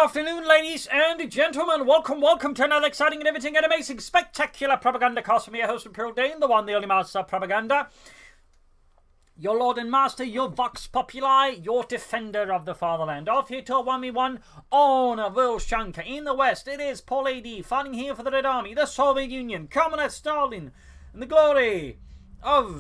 afternoon, ladies and gentlemen. Welcome to another exciting and everything and amazing, spectacular Propagandacast from your host, Paul.A.D, the one, the only master of propaganda. Your lord and master, your vox populi, your defender of the fatherland. Off here to a 1v1 on Vilshanka. In the west, it is Paul.A.D fighting here for the Red Army, the Soviet Union, Communist Stalin, and the glory of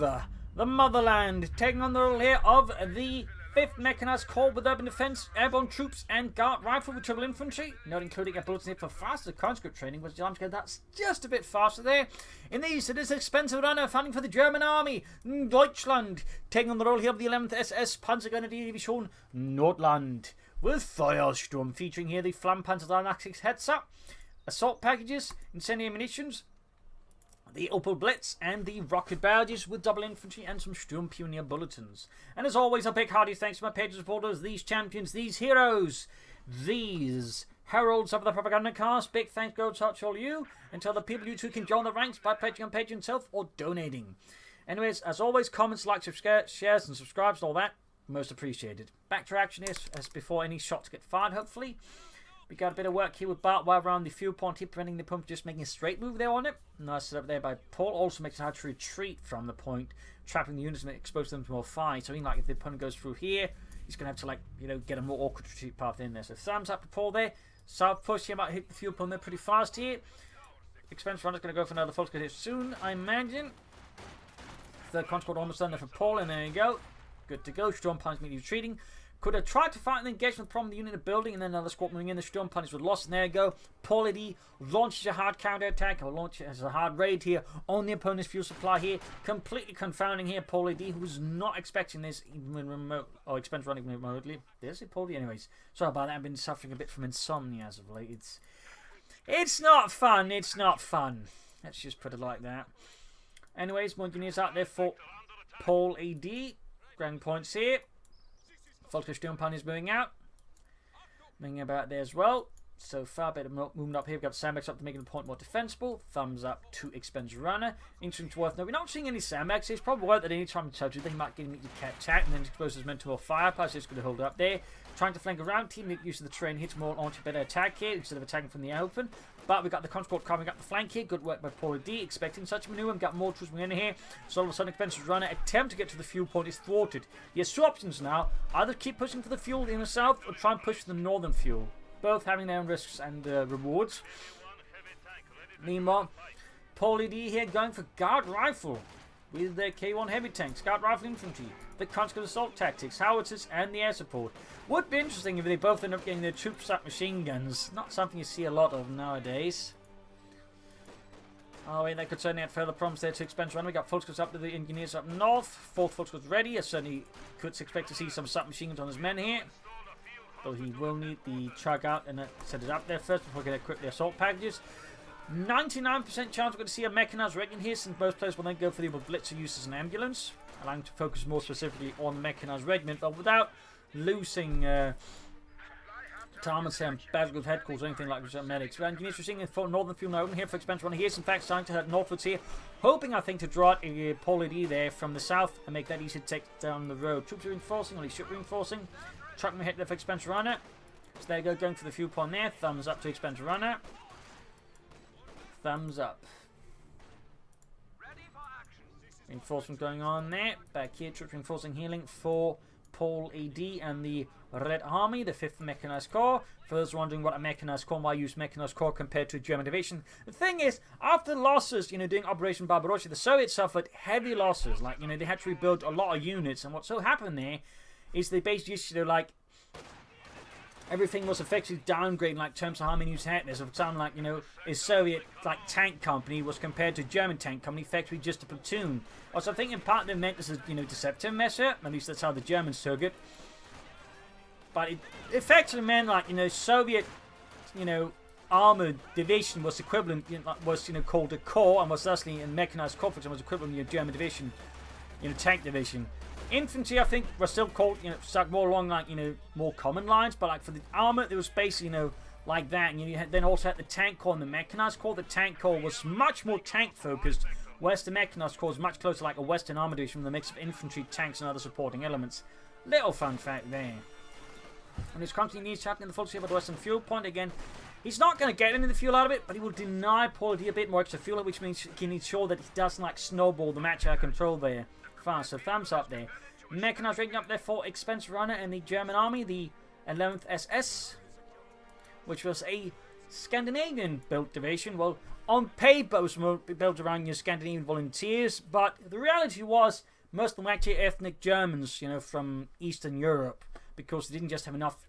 the motherland. Taking on the role here of the 5th Mechanized Corps with Urban Defense, Airborne Troops, and Guard Rifle with Triple Infantry. Not including a bulletin here for faster conscript training, which I'm scared that's just a bit faster there. In the east, it is expensive runner fighting for the German Army, Deutschland. Taking on the role here of the 11th SS Panzergrenadier Nordland, with Feuersturm, featuring here the Flammpanzer Axis Hetzer, assault packages, incendiary munitions, the Opel Blitz, and the rocket barrages with double infantry and some Sturm Pioneer bulletins. And as always, a big hearty thanks to my patrons, supporters, these champions, these heroes, these heralds of the Propagandacast. Big thanks goes out to all you, and to other people you too can join the ranks by pledging on Patreon itself or donating. Anyways, as always, comments, likes, shares, and subscribes and all that, most appreciated. Back to action here, as before any shots get fired, hopefully. We got a bit of work here with barbed wire around the fuel point here, preventing the pump just making a straight move there on it. Nice set up there by Paul. Also makes it hard to retreat from the point, trapping the units and exposing them to more fire. So, like if the opponent goes through here, he's going to have to, get a more awkward retreat path in there. So, thumbs up to Paul there. South push, he might hit the fuel pump there pretty fast here. Expense runner's going to go for another full scale here soon, I imagine. Third conscript almost done there for Paul, and there you go. Good to go. Storm Pines immediately retreating. Could have tried to fight an engagement from the unit in the building, and then another squad moving in. The Sturm Punish was lost, and there you go. Paul.A.D launches a hard counter-attack, or launches a hard raid here on the opponent's fuel supply here. Completely confounding here Paul.A.D, who's not expecting this even remote, or expense running remotely. There's it, Paul.A.D. Anyways, sorry about that. I've been suffering a bit from insomnia as of late. It's not fun. It's not fun. Let's just put it like that. Anyways, more engineers out there for Paul.A.D. Grand points here. Volker Sturm is moving out. Moving about there as well. So far, better moving up here. We've got sandbags up to making the point more defensible. Thumbs up to Expense Runner. Interesting to worth. No, we're not seeing any sandbags. It's probably worth that any time you touch it, they might get immediately attack and then expose his men to a fire. Plus, it's going to hold it up there. Trying to flank around. Team make use of the terrain. Hits more launch a better attack here instead of attacking from the open. But we've got the conscript coming up the flank here. Good work by Paul.A.D. Expecting such a maneuver. We've got more troops moving in here. So all of a sudden, Expense Runner attempt to get to the fuel point is thwarted. He has two options now. Either keep pushing for the fuel in the south or try and push for the northern fuel. Both having their own risks and rewards. Meanwhile, Paul.A.D here going for Guard Rifle with their K1 heavy tanks, Guard Rifle infantry, the conscript assault tactics, howitzers, and the air support. Would be interesting if they both end up getting their troop up machine guns. Not something you see a lot of nowadays. Oh wait, that could certainly add further problems there to Expense Runner. We got full scores up to the engineers up north. Fourth full scores ready. I certainly could expect to see some submachine guns on his men here. Though he will need the chug out and set it up there first before we can equip the assault packages. 99% chance we're going to see a mechanized regiment here, since most players will then go for the blitzer use as an ambulance, allowing to focus more specifically on the mechanized regiment, but without losing time and some battlefield headquarters or anything like that. Medics. But engineers are seeing the northern field now open here for Expense Runner. He is in fact starting to head northwards here, hoping I think to draw out a Paul.A.D there from the south and make that easy to take down the road. Troops are reinforcing, or at least ship reinforcing. Truck me hit there for Expense Runner. So there you go, going for the fuel point there. Thumbs up to Expense Runner. Thumbs up. Reinforcement going on there. Back here, troops reinforcing healing for Paul.A.D and the Red Army, the 5th Mechanized Corps. For those wondering what a Mechanized Corps, why use Mechanized Corps compared to a German division. The thing is, after losses, doing Operation Barbarossa, the Soviets suffered heavy losses. Like, they had to rebuild a lot of units, and what so happened there is they basically just, everything was effectively downgrading, like, terms of how many units had. There's something like, a Soviet, tank company was compared to a German tank company, effectively just a platoon. Also, I think in part they meant this is, deceptive measure. At least that's how the Germans took it. But it effectively meant, Soviet, armored division was equivalent, was, called a corps, and was thusly in mechanized corps, was equivalent to a German division, tank division. Infantry, I think, were still called, stuck more along, more common lines. But, for the armor, there was basically, like that. And you then also had the tank corps and the mechanized corps. The tank corps was much more tank-focused, whereas the mechanized corps was much closer like a Western armor division with a mix of infantry, tanks, and other supporting elements. Little fun fact there. And his constantly needs chatting in the full shape of the western fuel point again. He's not going to get any of the fuel out of it, but he will deny Paul.A.D a bit more extra fuel, which means he can ensure that he doesn't like snowball the match out of control there. Fast, so thumbs up there. Mechanized rating up there for Expense Runner and the German army, the 11th SS, which was a Scandinavian-built division. Well, on paper it was built around your Scandinavian volunteers, but the reality was most of them were actually ethnic Germans, you know, from Eastern Europe, because they didn't just have enough,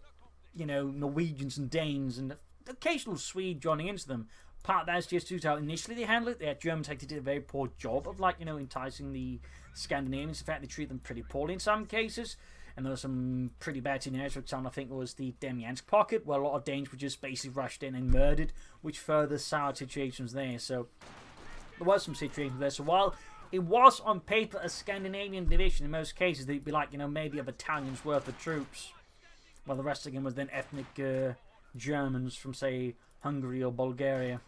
you know, Norwegians and Danes and the occasional Swede joining into them. Part of that is just due to how initially they handled it. The Germans actually did a very poor job of, like, you know, enticing the Scandinavians. In fact, they treat them pretty poorly in some cases. And there were some pretty bad scenarios. For example, I think it was the Demyansk pocket, where a lot of Danes were just basically rushed in and murdered, which further soured situations there. So there was some situations there. So while it was on paper a Scandinavian division, in most cases they'd be like, you know, maybe a battalion's worth of troops, while the rest again was then ethnic Germans from, say, Hungary or Bulgaria.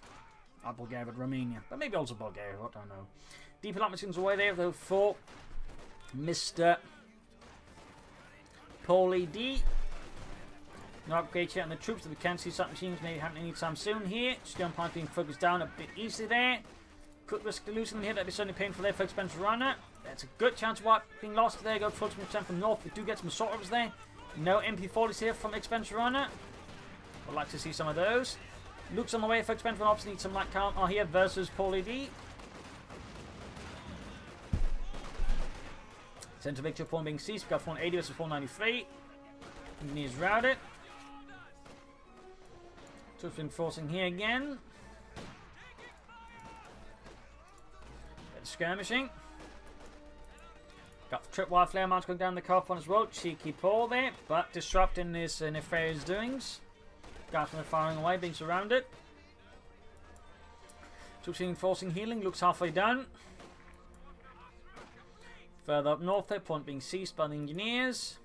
Not Bulgaria, but Romania. But maybe also Bulgaria, I don't know. Deep alignment machines away there, though, for Mr. Paul.A.D. No upgrades yet on the troops, that we can see some machines maybe happening anytime soon here. Stone point being focused down a bit easily there. Could risk losing them here, that'd be certainly painful there for Expense Runner. That's a good chance of what being lost there. Go 40% from north. We do get some assault overs there. No MP40s here from Expense Runner. Would like to see some of those. Luke's on the way for Expense Runner. Obviously need some light count here versus Paul.A.D. Centre victory point being seized. We've got 480 versus 493. Engineers routed. Troops reinforcing here again. Bit skirmishing. Got tripwire flare mounts going down the Coh2 one as well. Cheeky Paul there, but disrupting his nefarious doings. Guys from the firing away, being surrounded. Troops reinforcing healing. Looks halfway done. Further up north there, point being seized by the engineers.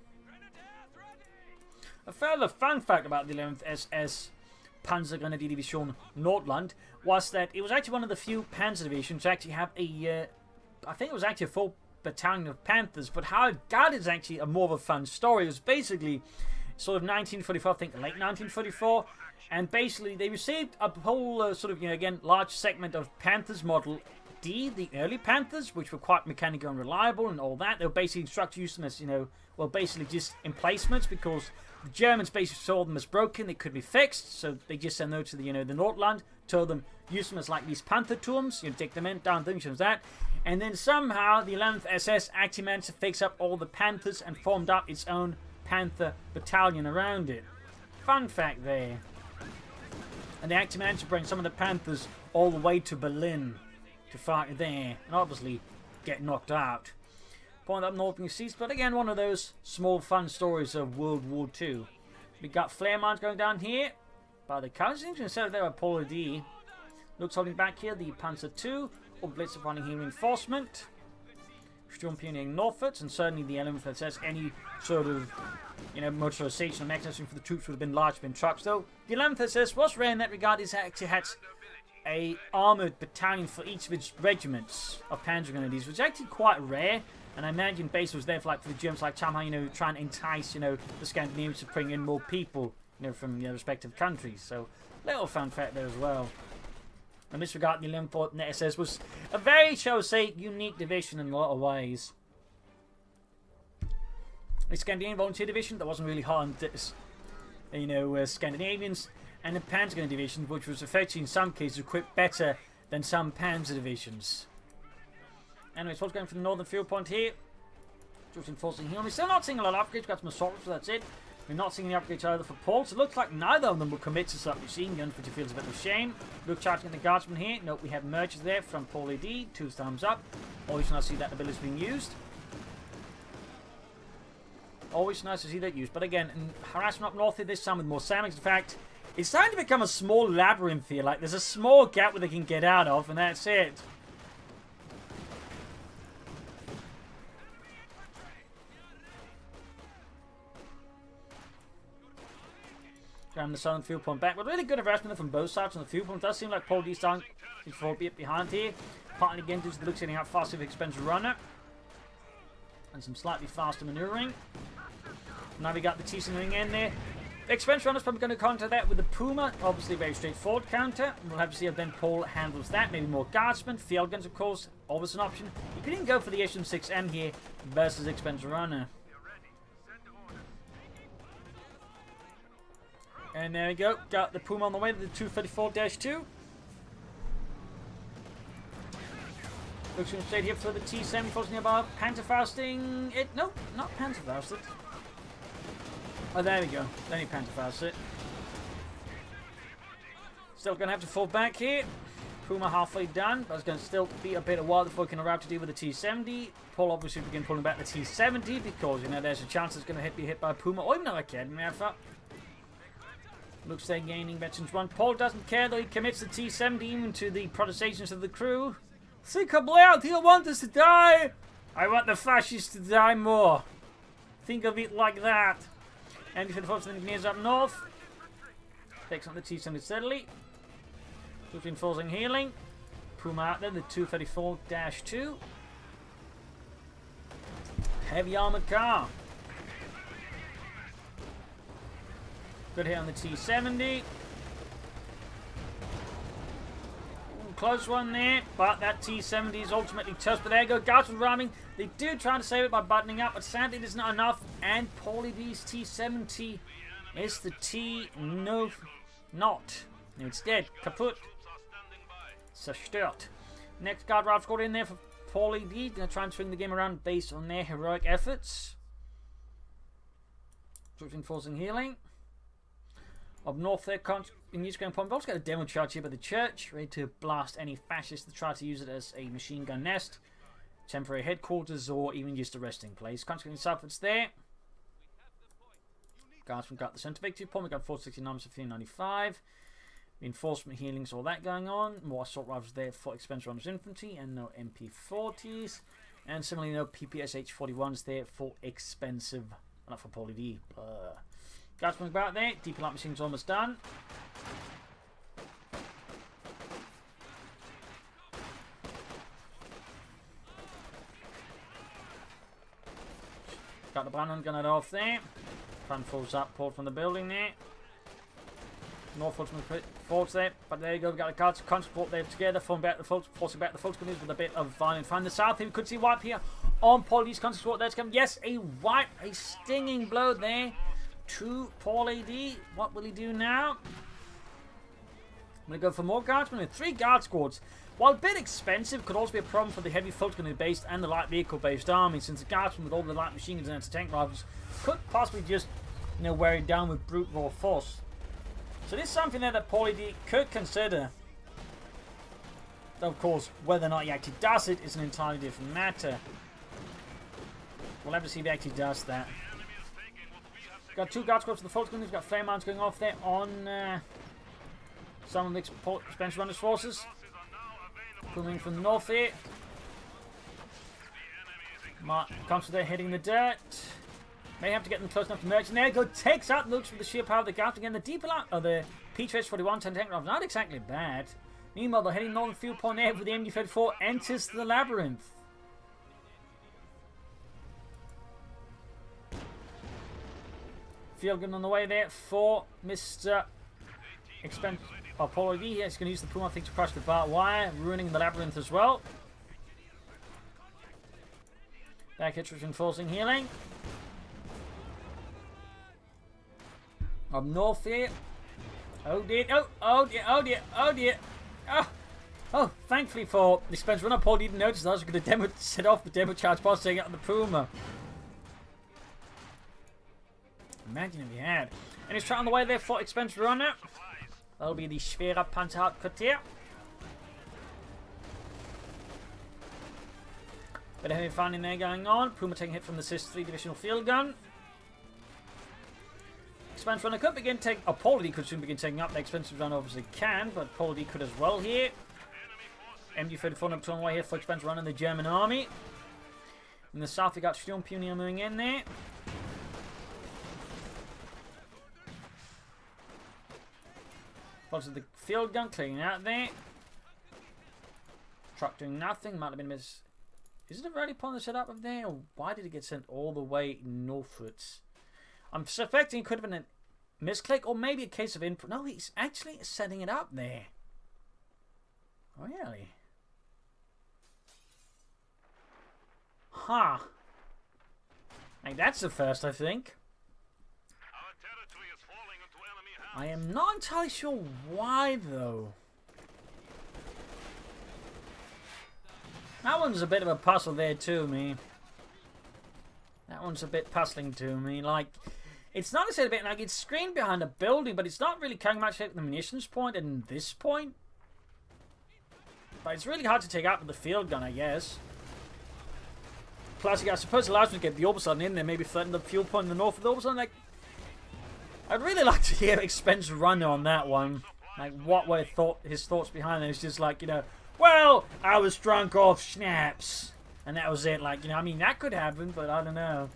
A further fun fact about the 11th SS Panzergrenadier Division Nordland was that it was actually one of the few Panzer divisions to actually have a, I think it was actually a full battalion of Panthers, but how it got is actually a more of a fun story. It was basically sort of 1944, I think late 1944, and basically they received a whole sort of, you know, again, large segment of Panthers Model D, the early Panthers, which were quite mechanical and reliable and all that. They were basically instructed to use them as, you know, well, basically just emplacements, because the Germans basically saw them as broken, they could be fixed, so they just sent them to the, you know, the Nordland, told them, use them as like these Panther turms, you know, take them in, down things like that. And then somehow the 11th SS actually managed to fix up all the Panthers and formed up its own Panther battalion around it. Fun fact there. And they actually managed to bring some of the Panthers all the way to Berlin to fight there, and obviously get knocked out. Point up north being seized, but again, one of those small fun stories of World War II. We got flare mines going down here by the casualties, instead of there by Paul.A.D. Looks holding back here, the Panzer II, or Blitz finding here reinforcement. Sturm pioneering northwards, and certainly the 11th SS, any sort of, you know, motorization and mechanism for the troops would have been largely in trucks, though the 11th SS was rare in that regard. It actually had a armoured battalion for each of its regiments of Panzer Grenadiers, which is actually quite rare. And I imagine base was there for, like, for the Germans, like somehow, you know, trying to entice, you know, the Scandinavians to bring in more people, you know, from their respective countries. So, little fun fact there as well. In this regard, the 11th SS was a very, shall we say, unique division in a lot of ways. The Scandinavian Volunteer Division, that wasn't really hard on, you know, Scandinavians. And the Panzer Division, which was effectively in some cases equipped better than some Panzer divisions. Anyways, what's going for the northern field point here? Just enforcing here. We're still not seeing a lot of upgrades. We've got some assault, so that's it. We're not seeing any upgrades either for Paul, so it looks like neither of them will commit to submachine guns, which feels a bit of a shame. Luke charging at the guardsman here. Nope, we have merges there from Paul.A.D. 2 thumbs up. Always nice to see that ability being used. Always nice to see that used. But again, harassment up north here this time with more Samics. In fact, it's starting to become a small labyrinth here. Like, there's a small gap where they can get out of, and that's it. Grabbing the southern field point back. But really good harassment from both sides on the field point. It does seem like Paul.A.D. starting to fall a bit behind here. Partly again due to the looks getting out faster with Expense Runner. And some slightly faster maneuvering. Now we got the T-70 in there. The expense runner's probably going to counter that with the Puma. Obviously, very straightforward counter. We'll have to see how then Paul handles that. Maybe more guardsmen. Field guns, of course, always an option. You could even go for the SM6M here versus expense runner. And there we go. Got the Puma on the way to the 234-2. Looks like straight here for the T-70. Forcing about Panzerfausting it. Nope, not Panzerfausted. Oh, there we go. Then he Panzerfaust it. Still going to have to fall back here. Puma halfway done, but it's going to still be a bit of while before we can arrive to deal with the T-70. Paul obviously begin pulling back the T-70 because, you know, there's a chance it's going to be hit by Puma or even another Academy effort. Looks they're gaining veterans one. Paul doesn't care though. He commits the T-70 even to the protestations of the crew. Think about, you don't want us to die. I want the fascists to die more. Think of it like that. And for the forces engineers up north. Takes on the T-70 steadily. Reinforcing healing. Puma out there, the 234-2. Heavy armored car. Good hit on the T-70. Close one there, but that T-70 is ultimately toast. But there you go, guards with ramming. They do try to save it by buttoning up, but sadly there's not enough. And Paul.A.D's T-70 is the T-no not. It's dead, kaput. Zerstört. Next guard rifle squad in there for Paul.A.D. Going to try and swing the game around based on their heroic efforts. Reinforcing healing. Up north there, in use going point. We've also got a demo charge here by the church, ready to blast any fascists that try to use it as a machine gun nest, temporary headquarters, or even just a resting place. Consequently, southwards there. Guardsmen got the centre victory point. We got 469 to 1595. Reinforcement healings, all that going on. More assault rifles there for expense runners infantry, and no MP40s. And similarly, no PPSH-41s there for expensive, not for Paul.A.D. Guardsman's about there. Deep light machine's almost done. Got the Brandon gun off there. Front falls up, pulled from the building there. North force there, but there you go. We've got the guards support there together, forcing back the folks with a bit of violent fun. The south here, we could see wipe here on Paul.A.D's support. That's coming. Yes, a wipe, a stinging blow there to Paul.A.D. What will he do now? I'm going to go for more guardsmen with 3 guard squads. While a bit expensive, could also be a problem for the heavy folks gun based and the light vehicle based army, since the guardsmen with all the light machine guns and anti-tank rifles could possibly just, you know, wear it down with brute raw force. So this is something there that Paul.A.D. could consider. Though, of course, whether or not he actually does it is an entirely different matter. We'll have to see if he actually does that. Got 2 guard squads for the folks gun. We've got flame mounts going off there on some of the expense runners forces. Coming from the north here. Comes to there, hitting the dirt. May have to get them close enough to merge. And there you go, takes out looks with the sheer power of the guard. Again, the deeper line of the PTS-41 10 tank rifle, not exactly bad. Meanwhile, they're heading northern field point there with the MD-34 enters the labyrinth. Field gun on the way there for Mr. Paul.A.D. here. He's going to use the Puma, I think, to crush the barbed wire, ruining the labyrinth as well. Back hits reinforcing healing. Up north here. Oh dear. Oh dear. Oh dear. Oh dear. Oh, thankfully for the expense runner, Paul didn't notice that I was going to set off the demo charge boss taking out the Puma. Imagine if he had. And he's trying on the way there for expense runner. That'll be the Schwerer Panzerhauptquartier. Bit of heavy fighting there going on. Puma taking a hit from the SIS 3 divisional field gun. Expense runner could begin taking. Paul.A.D. could soon begin taking up. The expensive runner obviously can, but Paul.A.D. could as well here. MD-34 up to on the way here for expense runner in the German army. In the south, we got Sturmpioneer moving in there. Follows the field gun clearing out there. Truck doing nothing. Might have been a miss. Is it a rally point to set up up there? Or why did it get sent all the way northwards? I'm suspecting it could have been a misclick or maybe a case of input. No, he's actually setting it up there. Really? Huh. Like, that's the first, I think. I am not entirely sure why, though. That one's a bit of a puzzle there, to me. That one's a bit puzzling to me. Like, it's not necessarily a bit like it's screened behind a building, but it's not really coming much at the munitions point and this point. But it's really hard to take out with the field gun, I guess. Plus, I suppose it allows me to get the orbital in there, maybe threaten the fuel point in the north of the orbital. Like, I'd really like to hear Expense Runner on that one. Like, what were his thoughts behind it? It's just like, you know, well, I was drunk off schnapps. And that was it. Like, you know, I mean, that could happen, but I don't know.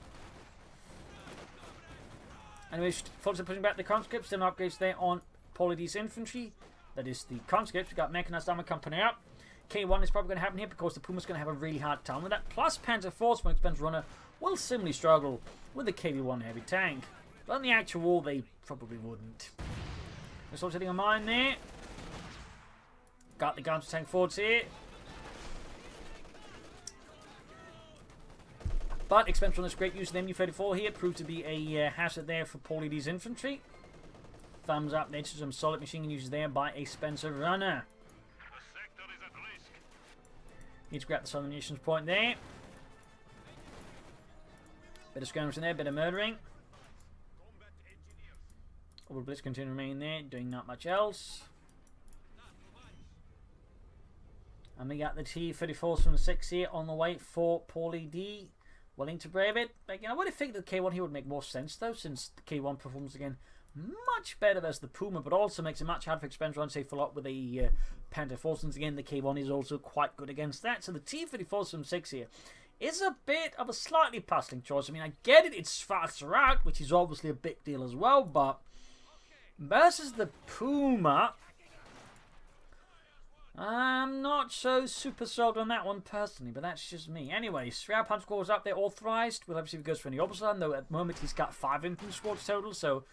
Anyway, folks are pushing back the conscripts. Then upgrades there on Paul.A.D's infantry. That is the conscripts. We've got mechanized armor coming out. K1 is probably going to happen here because the Puma's going to have a really hard time with that. Plus, Panzer Force from Expense Runner will similarly struggle with the KV1 heavy tank. But in the actual war, they probably wouldn't. We're sort of hitting a mine there. Got the guns tank forwards here. But Expense Runner's great use of the MU-34 here proved to be a hazard there for Paul.A.D's infantry. Thumbs up there to some solid machine gun uses there by Expense Runner. Need to grab the southern munitions point there. Bit of skirmishing there, bit of murdering. Orbital Blitz continue to remain there, doing not much else. And we got the T-34s from the 6 here on the way for Paul.A.D. Willing to brave it. But, you know, I would have figured the K1 here would make more sense, though, since the K1 performs again much better as the Puma, but also makes it much harder for Expense Run to save a lot with a Panther Force. Since again, the K1 is also quite good against that. So the T-34s from 6 here is a bit of a slightly puzzling choice. I mean, I get it, it's faster out, which is obviously a big deal as well, but versus the Puma, I'm not so super sold on that one personally, but that's just me. Anyway, Shroud Punch Squad is up there authorized. We'll obviously go for any opposite, though at the moment he's got 5 infantry squads total, so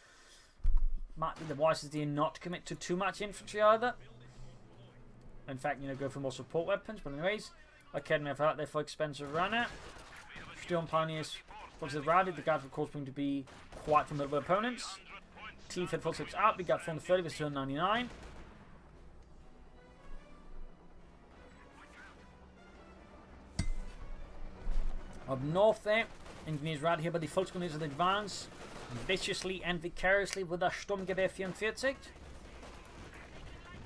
might be the wisest idea not to commit to too much infantry either. In fact, you know, go for more support weapons. But anyways, Academy out there for Expense Runner. Storm Pioneers, once they've routed, the guys of course going to be quite formidable opponents. T-34 out, we got 430 versus 299. Up north there, engineers right here by the Volkskonditions of the advance. Viciously and vicariously with a Sturmgewehr 44.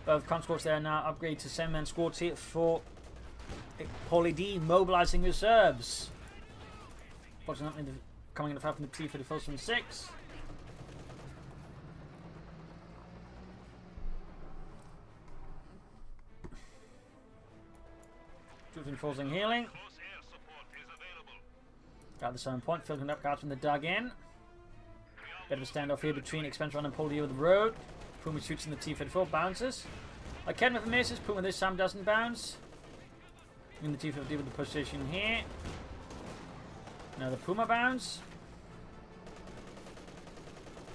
Both conscripts there are now upgraded to 7-man squads here for Paul.A.D. mobilizing reserves. Fortunately, coming in the fight from the T-34 from 6. Troops enforcing healing. Got the 7 point, filling up guards from the dug in. Bit of a standoff here between Expense Run and Paul.A.D. with the road. Puma shoots in the T-34, bounces. Academy with the misses, Puma this time doesn't bounce. In the T-50 with the position here. Now the Puma bounce.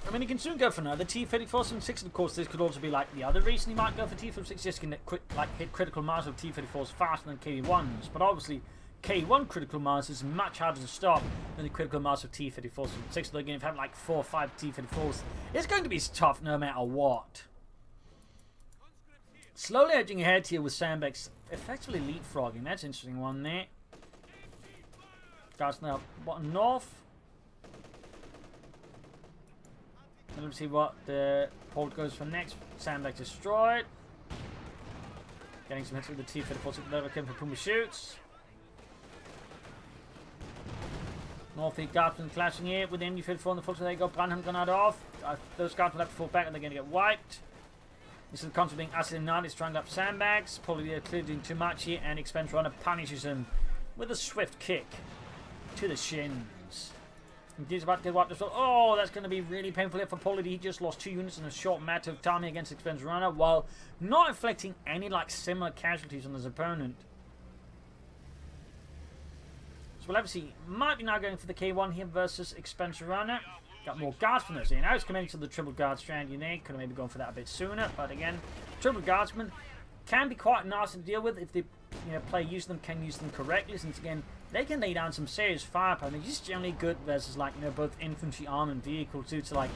I mean, he can soon go for another T-34 and 6. Of course, this could also be like the other reason he might go for T-56. Just can hit critical mass of T-34s faster than KV1s. But obviously, K1 critical mass is much harder to stop than the critical mass of T-34s from 6. They're going to have like 4 or 5 T-34s. It's going to be tough no matter what. Slowly edging ahead here with sandbags, effectively leapfrogging. That's an interesting one there. Guys now bottom north. And let's see what the Port goes for next. Sandbag destroyed. Getting some hits with the T-34 lever came for Puma shoots. North Guardsmen clashing here with the MU-34 on the full, so they go Brandhand Grenade off. Those guards will have to fall back and they're going to get wiped. This is the concept being Acid and Nard is trying up sandbags. Probably clearly doing too much here, and Expense Runner punishes him with a swift kick to the shins. And he's about to get wiped as well. Oh, that's going to be really painful here for Paul.A.D. He just lost 2 units in a short matter of time against Expense Runner, while not inflicting any like similar casualties on his opponent. So we'll obviously might be now going for the K1 here versus Expense Runner. got more guardsmen here. Now it's committing to the triple guard strand unit. Could have maybe gone for that a bit sooner, but again, triple guardsmen can be quite nice to deal with if the player use them, can use them correctly, since again they can lay down some serious firepower. They're just generally good versus like both infantry, arm, and vehicle due to like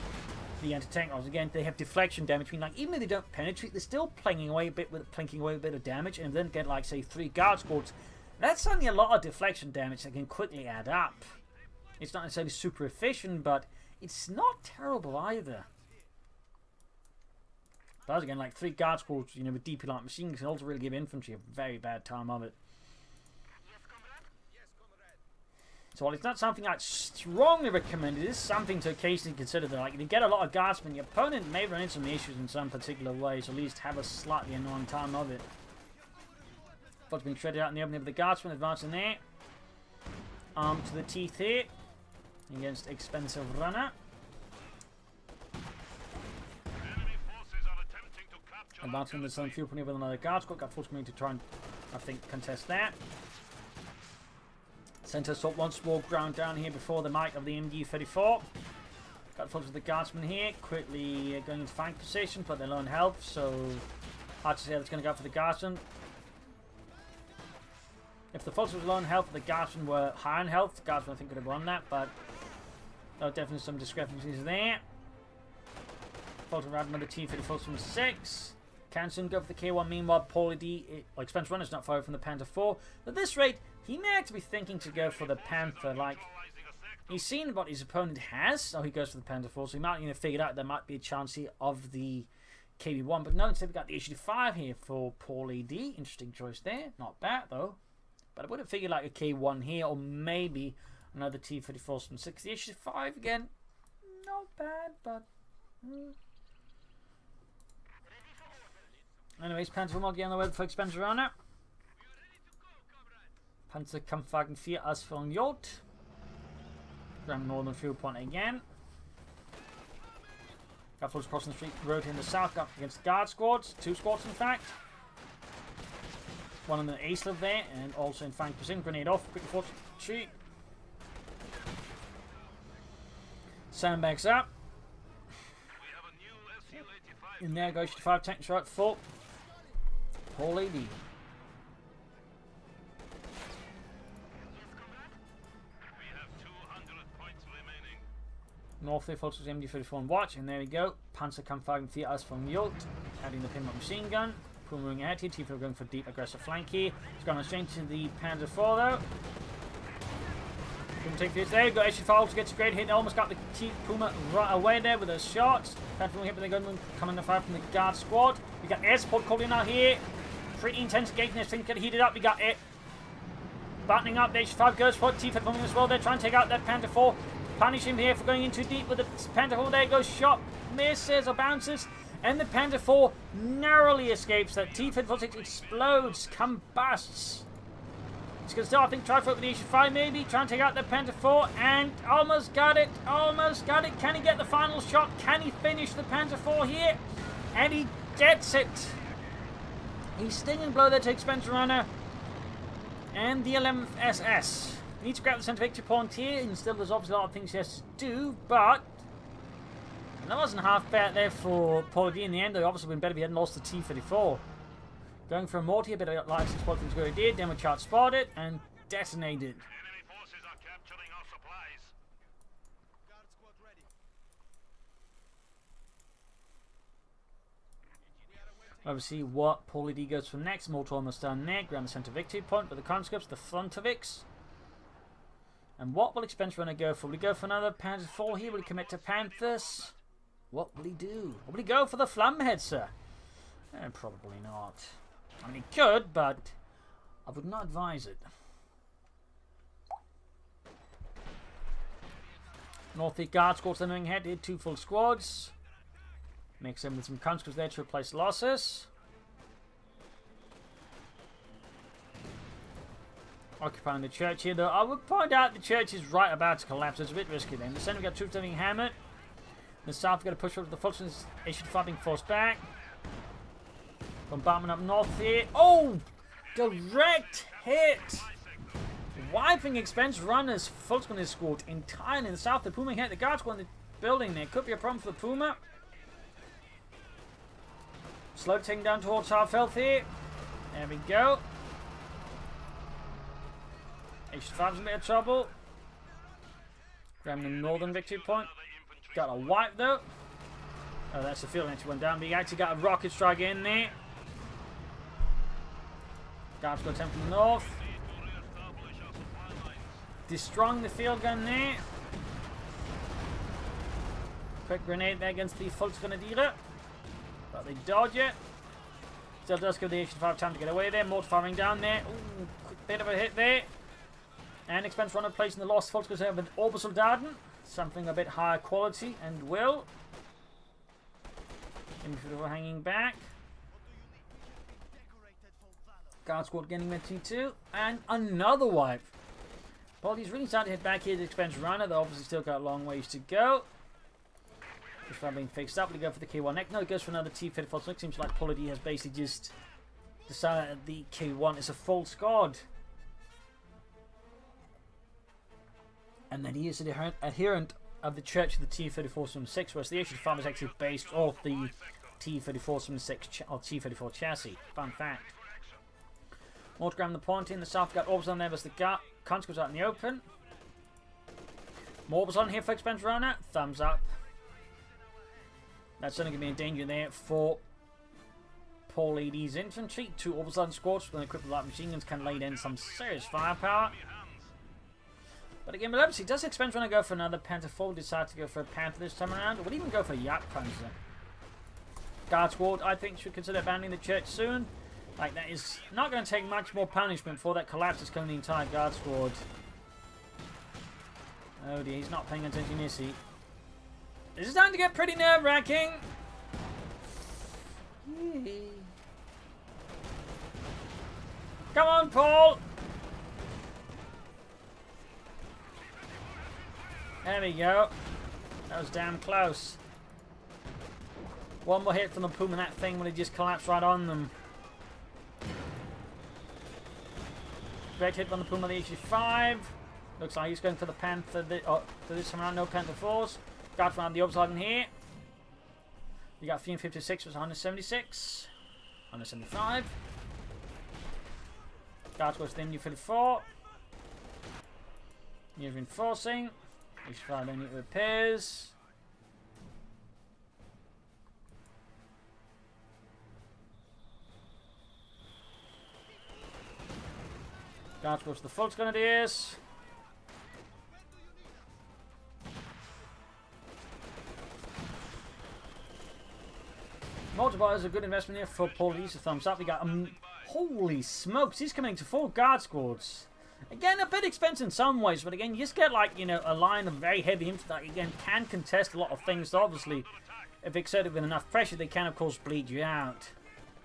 the anti-tank arms. Again, they have deflection damage, meaning like even if they don't penetrate, they're still plinking away a bit of damage, and then get like say 3 guard squads. That's only a lot of deflection damage that can quickly add up. It's not necessarily super efficient, but it's not terrible either. But again, like 3 guard squads, with DP light machine guns can also really give infantry a very bad time of it. So while it's not something I'd strongly recommend, it is something to occasionally consider. That like, if you get a lot of guardsmen, your opponent may run into some issues in some particular ways, or at least have a slightly annoying time of it. Foot's been shredded out in the opening of the guardsmen, advancing there. Arm to the teeth here against expensive runner. Advancing the Southern Fuel Pony with another guard squad. Got Force coming to try and, I think, contest that. Center assault once more ground down here before the might of the MG-34. Got Force with the guardsman here. Quickly going into flank position, but they're low on health, so hard to say that's going to go for the guardsman. If the Force was low on health, the guardsmen were high on health. The guardsmen I think could have won that, but there are definitely some discrepancies there. Force around another T-34 from 6. Can soon go for the K1. Meanwhile, Paul.A.D, expense runner's not far from the Panther 4. At this rate, he may actually be thinking to go for the Panther. Like, he's seen what his opponent has, so he goes for the Panther 4. So he might figured out there might be a chance here of the KB1. But no, instead we got the HD5 here for Paul.A.D. Interesting choice there. Not bad, though. But I would have figured like a K1 here, or maybe another T-34 from 6. The HD5, again, not bad, but... Anyways, Panther will get on the way for expense runner. Panzer Kampfwagen 4 as von J. Grand Northern Fuel Point again. Got forces crossing the street road in the south, got against guard squads, 2 squads in fact. One on the A-slip there, and also in flank position. Grenade off, quickly force retreat. Sandbags up. In there goes 5 tanks right full. Paul.A.D. North there forces MG-34 on watch, and there we go. Panzer Kampfwagen 4 as von J. Adding the pinlock machine gun. Puma ahead here. T-4 going for deep aggressive flank here. It's gone straight to the Panzer 4 though. Puma take this there. Got HD5 also gets a great hit. Almost got the Puma right away there with those shots. Panzer hit, but they're going to come in the fire from the guard squad. We got air support calling out here. Pretty intense engagement. Things get heated up. We got it. Buttoning up. The HD5 goes for it. T-4 coming as well. They're trying to take out that Panther 4. Punish him here for going in too deep with the Panther 4. There goes shot. Misses or bounces. And the Panther 4 narrowly escapes. That T-56 explodes. Combusts. It's going to still, I think, try for it with the HD5 maybe. Try and take out the Panther 4. And almost got it. Almost got it. Can he get the final shot? Can he finish the Panther 4 here? And he gets it. He's stinging blow there to expense runner. And the 11th SS. Needs to grab the center victory point here, and still there's obviously a lot of things he has to do, but that wasn't half bad there for Paul.A.D. in the end. Though obviously been better if he hadn't lost the T-34. Going for a mortar, a bit of license spot things good he did, demo chart spotted and detonated. Enemy forces are capturing our supplies. Guard squad ready. Obviously what Paul.A.D. goes for next. Mortar almost done there, grab the center victory point with the conscripts, the Frontovics. And what will expense runner go for? Will he go for another Panther 4 here? Will he commit to Panthers? What will he do? Will he go for the Flamhead, sir? Probably not. I mean, he could, but I would not advise it. Northeast Guard squads entering ahead. Did 2 full squads. Makes them with some conscripts there to replace losses. Occupying the church here, though. I would point out the church is right about to collapse. It's a bit risky then. In the center, we've got troops having hammered. In the south, we've got to push up the forces. HD5 being forced back. Bombardment up north here. Oh! Direct hit! Wiping expense runners. Volksman escort entirely in the south. The Puma hit the guard squad. And the building there. Could be a problem for the Puma. Slow taking down towards half health here. There we go. H5's in a bit of trouble. Grabbing the northern victory point. Got a wipe though. Oh, that's the field actually went down. But he actually got a rocket strike in there. Guards got 10 from the north. Destroying the field gun there. Quick grenade there against the Volksgrenadiere. But they dodge it. Still does give the H5 time to get away there. Mortar firing down there. Ooh, quick bit of a hit there. And expense runner placing the lost Volksgrenadiere with Obersoldaten. Something a bit higher quality and will. Infantry hanging back. Guard squad getting with T2. And another wipe. Paul.A.D's really starting to hit back here to expense runner. They obviously still got a long ways to go. Just trying being fixed up. We go for the K1 neck. No, it goes for another T-54. So it seems like Paul.A.D has basically just decided that the K1 is a full squad. And then he is an adherent of the Church of the T-34-6, whereas the H5 is actually based off the T-34-6 or T-34 chassis. Fun fact. Mortar grabbing the point in the south. Got Orbs on there as the Conch goes out in the open. Morbs on here for expense runner. Thumbs up. That's only going to be a danger there for Paul.A.D's infantry. 2 Orbs squads with equipped light machine guns can lay in some serious firepower. But again, obviously, does expense runner go for another Panther 4? Decide to go for a Panther this time around? Or would even go for a Jagdpanzer? Guard squad, I think, should consider abandoning the church soon. Like, that is not going to take much more punishment for that collapse coming the entire guard squad. Oh dear, he's not paying attention, is he? This is starting to get pretty nerve-wracking. Come on, Paul! There we go. That was damn close. One more hit from the Puma, and that thing would have just collapsed right on them. Great hit from the Puma, the HE5. Looks like he's going for the Panther. For this time around, no Panther 4s. Got around the upside in here. You got 356 was 176. 175. Guard goes to the MU-54. You're reinforcing. H5 only repairs. Guard goes to the Volksgrenadiers. Multiplier is a good investment here for Paul.A.D. So thumbs up. We got holy smokes, he's coming to 4 guard squads. Again, a bit expensive in some ways, but again, you just get like, you know, a line of very heavy infantry that again can contest a lot of things. So obviously, if exerted with enough pressure, they can of course bleed you out.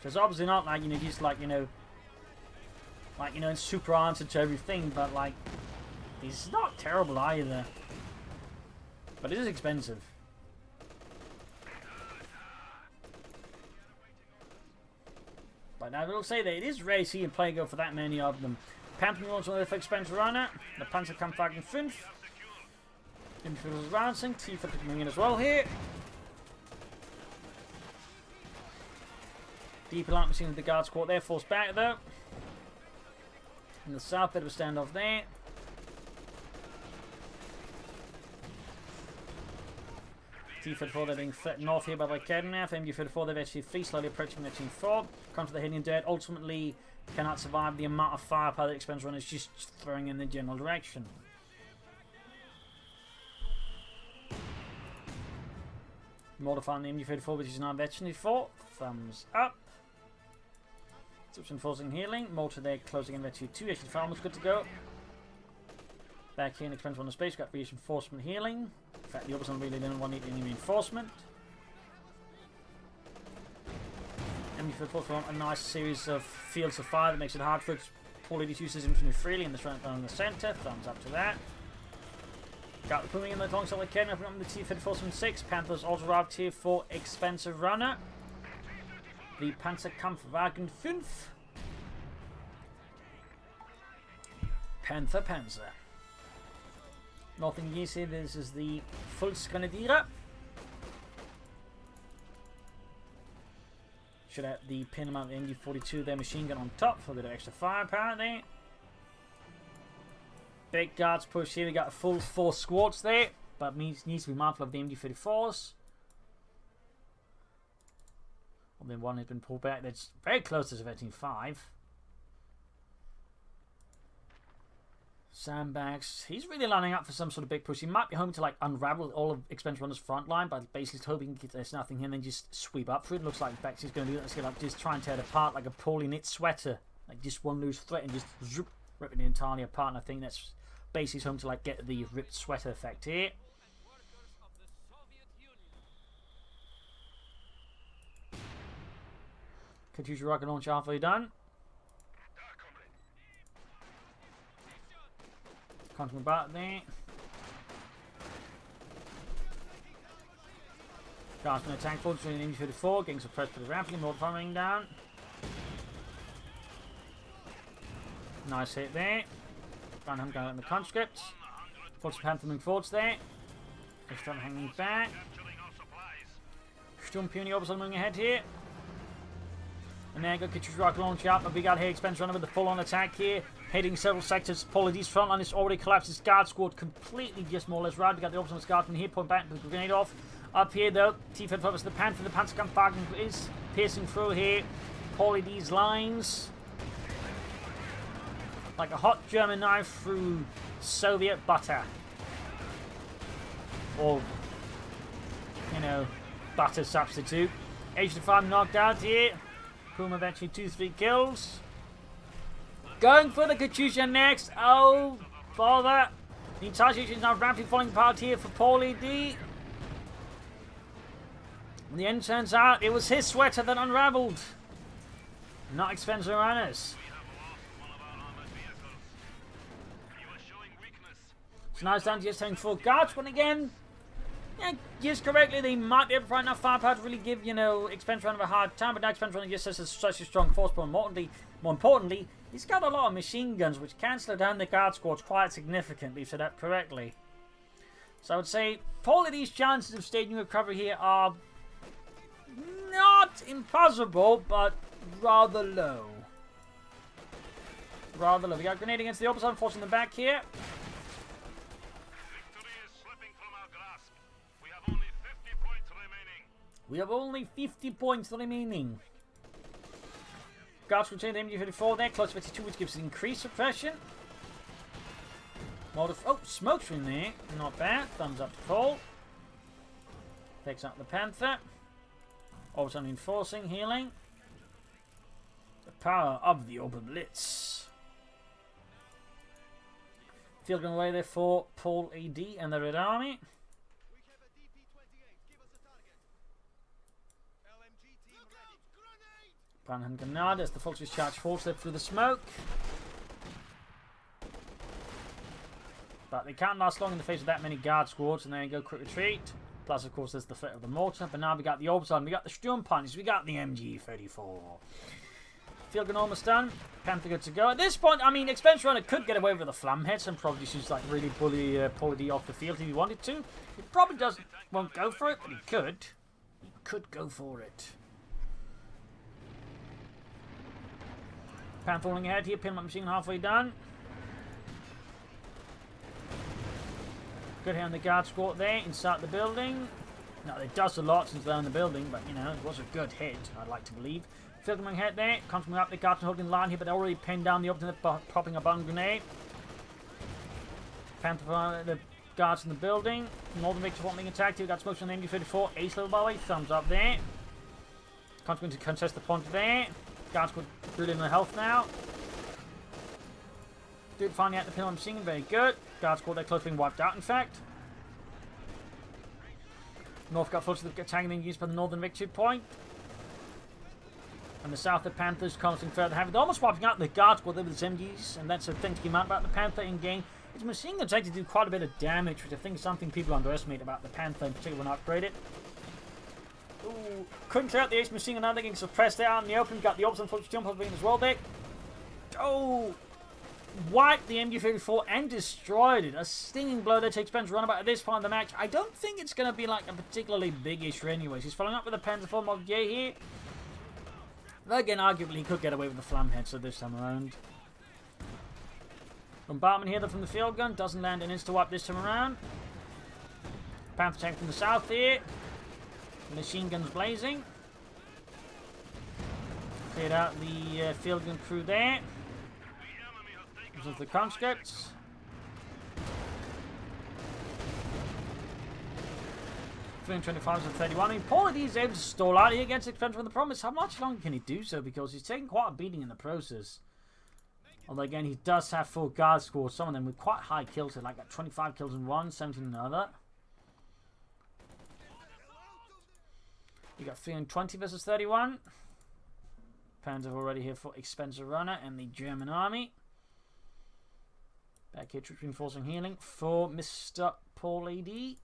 So it's obviously not like, you know, just like, you know, super answer to everything, but like, it's not terrible either. But it is expensive. But I will say that it is rare to see a player go for that many of them. Panther wants one of the expensive runner. The Panzerkampfwagen 5. Infantry is advancing. T-4 coming in as well here. Deep alarm machine with the guard squad there. Forced back though. In the south, bit of a standoff there. T-34, they're being threatened north here by the Kednath. MU-34, they've actually 3 slowly approaching their Team 4. Come to the hidden dead. Ultimately, cannot survive the amount of firepower that expense run is just throwing in the general direction. Modifying the MU-34, which is now veteran 4. Thumbs up. Troops enforcing healing. Mortar there closing in veteran 2. Actually, Farmer's good to go. Back here in expense on the space, got reinforcement healing. In fact, the others don't really didn't want any reinforcement. MU-34 a nice series of fields of fire that makes it hard for Paul.A.D to use his infantry freely in the front and the centre. Thumbs up to that. Got the Puma in the alongside the Ken from the T-34-6. Panthers also arrived here for expensive runner. The Panzerkampfwagen 5. Panzer. Nothing easy. This is the Feuersturm. Should have the pin mount the MG42, their machine gun on top for a bit of extra firepower there. Big guards push here. We got a full 4 squads there, but needs to be mindful of the MG34s. And then one has been pulled back. That's very close to 5. Sandbags. He's really lining up for some sort of big push. He might be home to like unravel all of Expense Runner's front line, but basically hoping there's nothing here and then just sweep up through it. Looks like in fact he's going to do that. He's going to like just try and tear it apart like a poorly knit sweater. Like just one loose thread and just zoop, rip it entirely apart. And I think that's basically home to like get the ripped sweater effect here. Coh2 rocket launch halfway done. Coming back there. Guards from the tank forward to the MG34, getting suppressed pretty rapidly, more firing down. Nice hit there. Van Ham going in the conscripts. Force Panther moving forwards there. Just trying to hang back. Sturm Puny Orbison moving ahead here. And there you go, Coh2 rocket launch up, and we got here Expense Runner with the full-on attack here, hitting several sectors. Paul.A.D's front line is already collapsed. His guard squad completely just more or less routed. We got the Orbison Guardsman here, point back with the grenade off. Up here though, T-Fed focus the Panther. The Panther gun firing is piercing through here. Paul.A.D's lines. Like a hot German knife through Soviet butter. Or, you know, butter substitute. H5 knocked out here. Puma eventually 2-3 kills. Going for the Coh2 next. Oh, bother. The entire situation is now rapidly falling apart here for Paul.A.D. When the end turns out, it was his sweater that unraveled. Not Expense Runners. So now it's down to just having 4 guards. But again, yeah, used correctly, they might be able to find enough firepower to really give, you know, Expense Runner a hard time. But now Expense Runner just has such a strong force. But more importantly, he's got a lot of machine guns, which can slow down the guard squads quite significantly, if I said that correctly. So I would say Paul.A.D's chances of staging recovery here are not impossible, but rather low. Rather low. We got grenade against the opposite, forcing them back here. We have only 50 points remaining. Guards retain the MG34 there, close to 52, which gives increased suppression. Oh, smoke's in there. Not bad. Thumbs up to Paul. Takes out the Panther. Also enforcing, healing. The power of the Open Blitz. Field gun away there for Paul.A.D. and the Red Army. Van Grenade as the full discharge force there through the smoke. But they can't last long in the face of that many guard squads, and then you go quick retreat. Plus, of course, there's the threat of the mortar. But now we got the Orbison, we got the Sturm Punch, we got the MG34. Field gun almost done. Panther good to go. At this point, I mean, Expense Runner could get away with the Flamheads and probably just like really bully Paul.A.D off the field if he wanted to. He probably won't go for it, but he could. He could go for it. Panther falling ahead here, pinlock machine halfway done. Good hit on the guard squad there, inside the building. Now, it does a lot since they're in the building, but, you know, it was a good hit, I'd like to believe. Field gun ahead there, coming up, the guards are holding the line here, but they're already pinned down the opposite, popping a bomb grenade. Panther, the guards in the building. Northern Victor being attacked here, we got smokes on the MG34, ace level by the way, thumbs up there. Going to contest the point there. Guards got good in the health now. Dude finally at the pin on machine, very good. Guards got their close being wiped out, in fact. North got close to the attack being used by the Northern Victory point. And the South, the Panthers commenting further heavy. They're almost wiping out the guards squad there with the MGs, and that's a thing to keep out about the Panther in game. Its machine guns actually do quite a bit of damage, which I think is something people underestimate about the Panther, in particular when upgraded. Ooh, couldn't clear out the ace machine gun, now they're getting suppressed out in the open. Got the Orbison Feuersturm as well there. Oh, wiped the MG34 and destroyed it. A stinging blow that takes Panzer runabout at this point of the match. I don't think it's going to be like a particularly big issue anyways. He's following up with a Panzer IV Mod J here. Though again, arguably he could get away with the flam head, so this time around. Bombardment here from the field gun. Doesn't land an insta-wipe this time around. Panther tank from the south here. Machine guns blazing. Cleared out the field gun crew there. Of the conscripts. 325s and 31. I mean, Paul.A.D is able to stall out here against expansion. The problem is, how much longer can he do so? Because he's taking quite a beating in the process. Although, again, he does have full guard squad. Some of them with quite high kills. Like 25 kills in one, 17 in another. You got 320 versus 31. Panzer already here for Expensive Runner and the German army. Back here, troops reinforcing healing for Mr. Paul.A.D.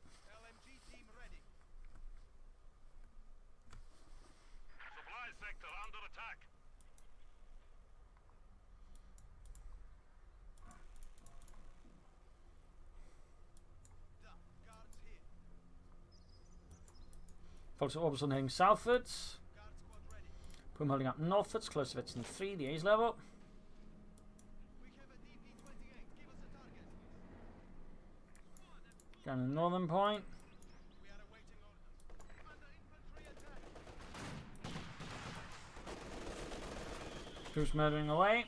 Supply sector under attack. Folks at Orbison heading southwards. Pum holding up northwards, close to Vetson 3, the A's level. Down the northern point. Troops murdering away.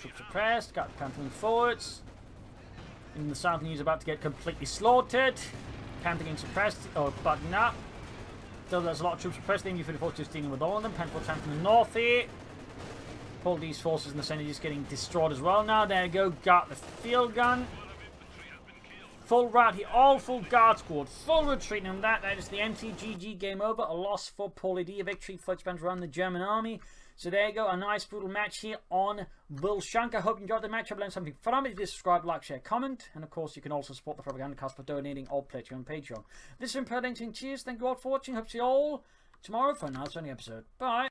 Troops suppressed. Got cantering forwards. In the south, he's about to get completely slaughtered. Panther getting suppressed or butting up. Still, there's a lot of troops suppressed. The MG34 just dealing with all of them. Panther tank from the north here. Paul.A.D's forces in the center just getting destroyed as well now. There you go. Got the field gun. Full rout here, all full guard squad, full retreat, and that is the MTGG game over. A loss for Paul.A.D, a victory for Expansion around the German army. So there you go, a nice brutal match here on Vilshanka. Hope you enjoyed the match. I've learned something from it. If you subscribe, like, share, comment, and of course you can also support the Propagandacast by donating or pledging on Patreon. This has been Paul.A.D. Cheers. Thank you all for watching. Hope to see you all tomorrow for another episode. Bye.